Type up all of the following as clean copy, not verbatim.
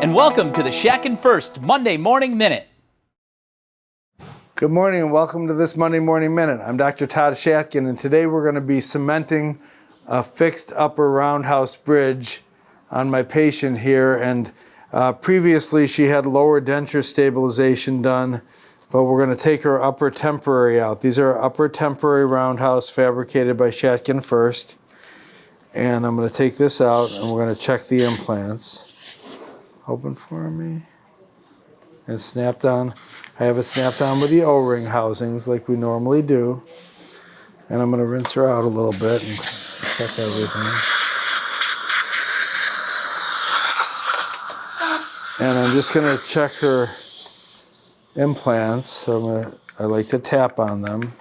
And welcome to the Shatkin F.I.R.S.T Monday Morning Minute. Good morning and welcome to this Monday Morning Minute. I'm Dr. Todd Shatkin, and today we're going to be cementing a fixed upper roundhouse bridge on my patient here. And previously she had lower denture stabilization done, but we're going to take her upper temporary out. These are upper temporary roundhouse fabricated by Shatkin F.I.R.S.T. And I'm going to take this out and we're going to check the implants. Open for me. And snapped on. I have it snapped on with the O-ring housings like we normally do. And I'm going to rinse her out a little bit and check everything. And I'm just going to check her implants. So I like to tap on them.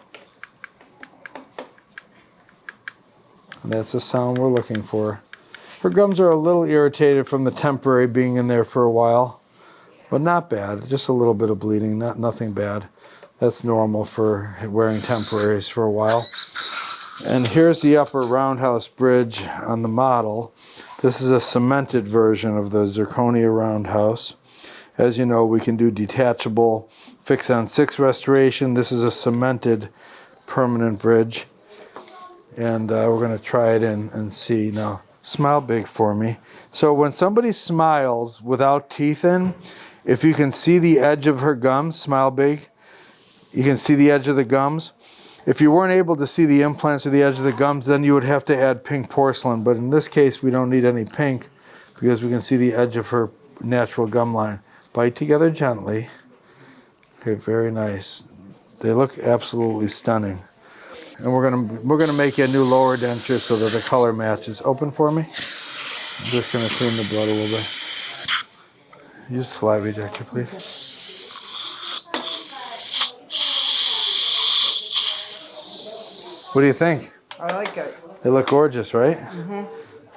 And that's the sound we're looking for. Her gums are a little irritated from the temporary being in there for a while. But not bad, just a little bit of bleeding, nothing bad. That's normal for wearing temporaries for a while. And here's the upper roundhouse bridge on the model. This is a cemented version of the Zirconia Roundhouse. As you know, we can do detachable fix-on-6 restoration. This is a cemented permanent bridge. And we're going to try it in and see. Now, smile big for me. So when somebody smiles without teeth in, if you can see the edge of her gums, smile big, you can see the edge of the gums. If you weren't able to see the implants or the edge of the gums, then you would have to add pink porcelain. But in this case, we don't need any pink because we can see the edge of her natural gum line. Bite together gently. Okay, very nice. They look absolutely stunning. And we're gonna make a new lower denture so that the color matches. Open for me. I'm just gonna clean the blood a little bit. Use saliva ejector, please. What do you think? I like it. They look gorgeous, right? Mm-hmm.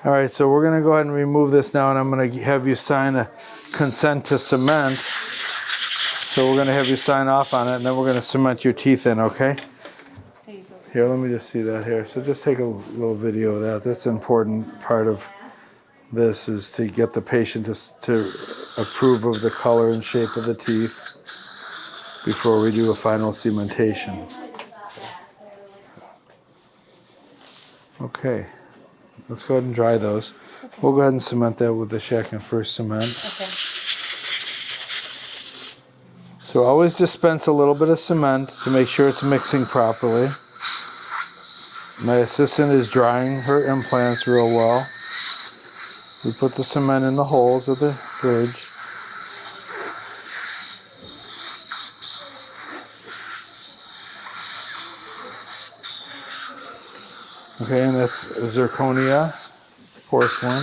All right, so we're gonna go ahead and remove this now, and I'm gonna have you sign a consent to cement. So we're gonna have you sign off on it, and then we're gonna cement your teeth in, okay? Here, let me just see that here. So just take a little video of that. That's an important part of this, is to get the patient to approve of the color and shape of the teeth before we do a final cementation. Okay, let's go ahead and dry those. Okay. We'll go ahead and cement that with the Shatkin F.I.R.S.T cement. Okay. So always dispense a little bit of cement to make sure it's mixing properly. My assistant is drying her implants real well. We put the cement in the holes of the bridge. Okay, and that's zirconia porcelain.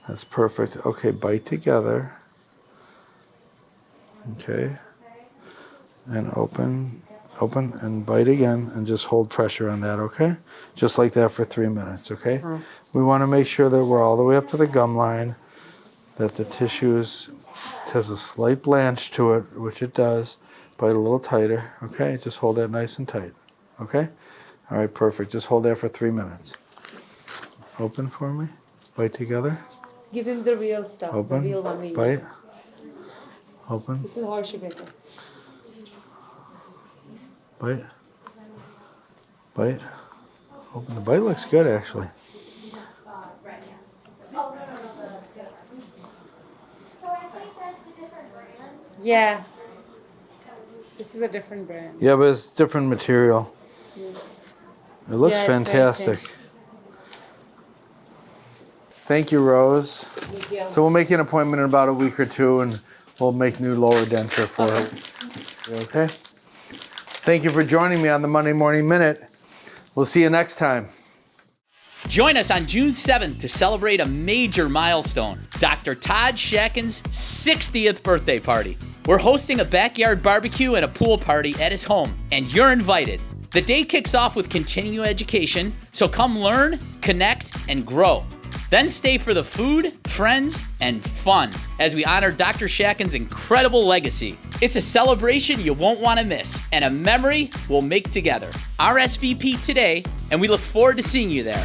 That's perfect. Okay, bite together. Okay. And open and bite again, and just hold pressure on that, okay? Just like that for 3 minutes, okay? Mm. We want to make sure that we're all the way up to the gum line, that the tissue has a slight blanch to it, which it does. Bite a little tighter, okay? Just hold that nice and tight, okay? All right, perfect. Just hold that for 3 minutes. Open for me. Bite together. Give him the real stuff, Open. the real one we Bite. use. Open. This is horseshoe paper. Bite. Bite. Open. The bite looks good, actually. Yeah. This is a different brand. Yeah, but it's different material. Yeah. It looks fantastic. Thank you, Rose. Thank you. So we'll make an appointment in about a week or two, and we'll make new lower denture for her. Okay? Thank you for joining me on the Monday Morning Minute. We'll see you next time. Join us on June 7th to celebrate a major milestone, Dr. Todd Shatkin's 60th birthday party. We're hosting a backyard barbecue and a pool party at his home, and you're invited. The day kicks off with continuing education, so come learn, connect, and grow. Then stay for the food, friends, and fun as we honor Dr. Shatkin's incredible legacy. It's a celebration you won't want to miss and a memory we'll make together. RSVP today, and we look forward to seeing you there.